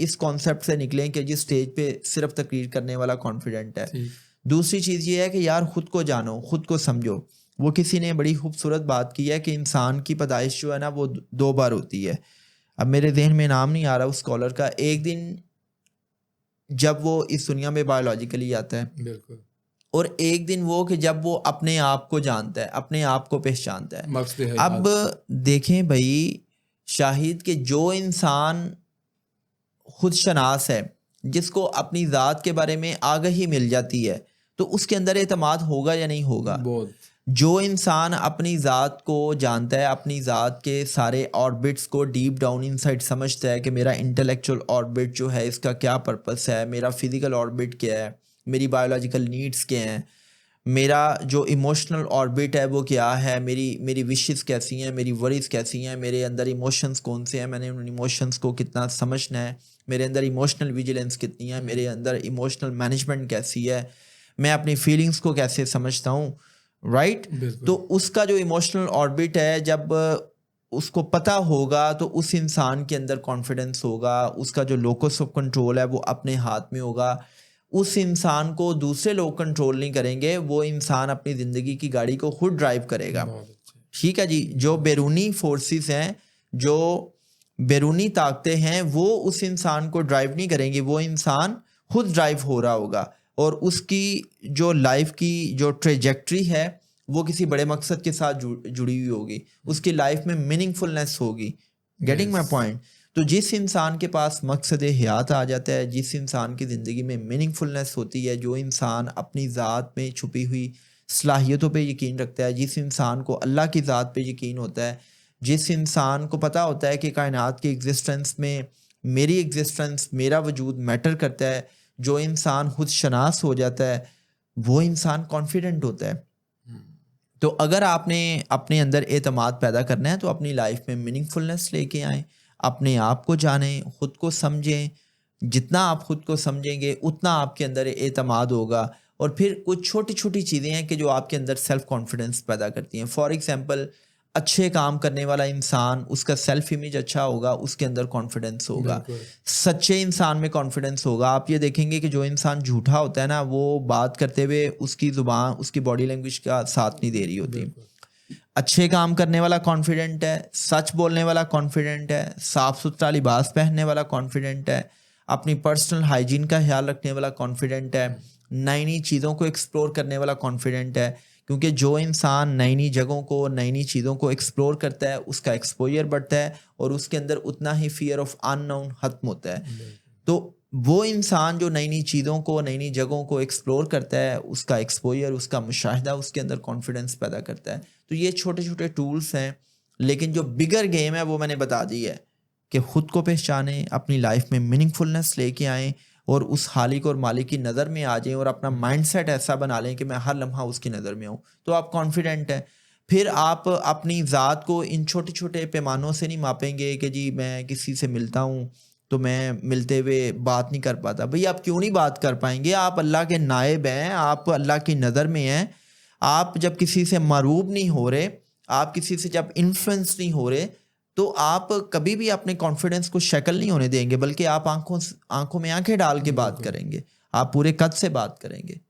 اس concept سے نکلیں کہ جس اسٹیج پہ صرف تقریر کرنے والا کانفیڈنٹ ہے. دوسری چیز یہ ہے کہ یار خود کو جانو, خود کو سمجھو. وہ کسی نے بڑی خوبصورت بات کی ہے کہ انسان کی پیدائش جو ہے نا وہ 2 بار ہوتی ہے. اب میرے ذہن میں نام نہیں آ رہا اس اسکالر کا. ایک دن جب وہ اس دنیا میں بایولوجیکلی آتا ہے, بالکل, اور ایک دن وہ کہ جب وہ اپنے آپ کو جانتا ہے, اپنے آپ کو پہچانتا ہے. اب دیکھیں بھائی شاہد کہ جو انسان خود شناس ہے, جس کو اپنی ذات کے بارے میں آگاہی مل جاتی ہے, تو اس کے اندر اعتماد ہوگا یا نہیں ہوگا؟ جو انسان اپنی ذات کو جانتا ہے, اپنی ذات کے سارے آربٹس کو ڈیپ ڈاؤن ان سائڈ سمجھتا ہے کہ میرا انٹلیکچوئل آربٹ جو ہے اس کا کیا پرپس ہے, میرا فزیکل آربٹ کیا ہے, میری بایولوجیکل نیڈس کیا ہیں, میرا جو ایموشنل آربٹ ہے وہ کیا ہے, میری وشز کیسی ہیں, میری وریز کیسی ہیں, میرے اندر ایموشنز کون سے ہیں, میں نے ان ایموشنز کو کتنا سمجھنا ہے, میرے اندر ایموشنل ویجیلنس کتنی ہے, میرے اندر ایموشنل مینجمنٹ کیسی ہے, میں اپنی فیلنگس کو کیسے سمجھتا ہوں, رائٹ؟ تو اس کا جو ایموشنل آربٹ ہے جب اس کو پتہ ہوگا تو اس انسان کے اندر کانفیڈنس ہوگا, اس کا جو لوکس آف کنٹرول ہے وہ اپنے ہاتھ میں ہوگا. اس انسان کو دوسرے لوگ کنٹرول نہیں کریں گے, وہ انسان اپنی زندگی کی گاڑی کو خود ڈرائیو کرے گا. ٹھیک ہے جی. جو بیرونی فورسز ہیں, جو بیرونی طاقتیں ہیں, وہ اس انسان کو ڈرائیو نہیں کریں گے, وہ انسان خود ڈرائیو ہو رہا ہوگا, اور اس کی جو لائف کی جو ٹریجیکٹری ہے وہ کسی بڑے مقصد کے ساتھ جڑی ہوئی ہوگی, اس کی لائف میں میننگ فلنس ہوگی. Getting my point? تو جس انسان کے پاس مقصد حیات آ جاتا ہے, جس انسان کی زندگی میں میننگ فلنس ہوتی ہے, جو انسان اپنی ذات میں چھپی ہوئی صلاحیتوں پہ یقین رکھتا ہے, جس انسان کو اللہ کی ذات پہ یقین ہوتا ہے, جس انسان کو پتہ ہوتا ہے کہ کائنات کی ایگزسٹنس میں میری ایگزسٹنس, میرا وجود میٹر کرتا ہے, جو انسان خود شناس ہو جاتا ہے, وہ انسان کانفیڈنٹ ہوتا ہے. تو اگر آپ نے اپنے اندر اعتماد پیدا کرنا ہے تو اپنی لائف میں میننگ فلنس لے کے آئیں, اپنے آپ کو جانیں, خود کو سمجھیں. جتنا آپ خود کو سمجھیں گے اتنا آپ کے اندر اعتماد ہوگا. اور پھر کچھ چھوٹی چھوٹی چیزیں ہیں کہ جو آپ کے اندر سیلف کانفیڈنس پیدا کرتی ہیں. فار ایگزامپل, اچھے کام کرنے والا انسان, اس کا سیلف امیج اچھا ہوگا, اس کے اندر کانفیڈنس ہوگا. سچے انسان میں کانفیڈنس ہوگا. آپ یہ دیکھیں گے کہ جو انسان جھوٹا ہوتا ہے نا, وہ بات کرتے ہوئے اس کی زبان, اس کی باڈی لینگویج کا ساتھ نہیں دے رہی ہوتی. اچھے کام کرنے والا کانفیڈنٹ ہے, سچ بولنے والا کانفیڈنٹ ہے, صاف ستھرا لباس پہننے والا کانفیڈنٹ ہے, اپنی پرسنل ہائیجین کا خیال رکھنے والا کانفیڈنٹ ہے, نئی نئی چیزوں کو ایکسپلور کرنے والا کانفیڈنٹ ہے. کیونکہ جو انسان نئی نئی جگہوں کو, نئی نئی چیزوں کو ایکسپلور کرتا ہے, اس کا ایکسپوجر بڑھتا ہے, اور اس کے اندر اتنا ہی فیئر آف ان نون ختم ہوتا ہے. تو وہ انسان جو نئی نئی چیزوں کو, نئی نئی جگہوں کو ایکسپلور کرتا ہے, اس کا ایکسپوجر, اس کا مشاہدہ اس کے اندر کانفیڈنس پیدا کرتا ہے. تو یہ چھوٹے چھوٹے ٹولس ہیں, لیکن جو بگر گیم ہے وہ میں نے بتا دی ہے کہ خود کو پہچانیں, اپنی لائف میں میننگ فلنس لے کے آئیں, اور اس خالق اور مالک کی نظر میں آ جائیں, اور اپنا مائنڈ سیٹ ایسا بنا لیں کہ میں ہر لمحہ اس کی نظر میں ہوں, تو آپ کانفیڈنٹ ہیں. پھر آپ اپنی ذات کو ان چھوٹے چھوٹے پیمانوں سے نہیں ماپیں گے کہ جی میں کسی سے ملتا ہوں تو میں ملتے ہوئے بات نہیں کر پاتا. بھئی آپ کیوں نہیں بات کر پائیں گے؟ آپ اللہ کے نائب ہیں, آپ اللہ کی نظر میں ہیں. آپ جب کسی سے مروب نہیں ہو رہے, آپ کسی سے جب انفلوئنس نہیں ہو رہے, تو آپ کبھی بھی اپنے کانفیڈنس کو شکل نہیں ہونے دیں گے, بلکہ آپ آنکھوں میں آنکھیں ڈال کے بات کریں گے, آپ پورے قد سے بات کریں گے.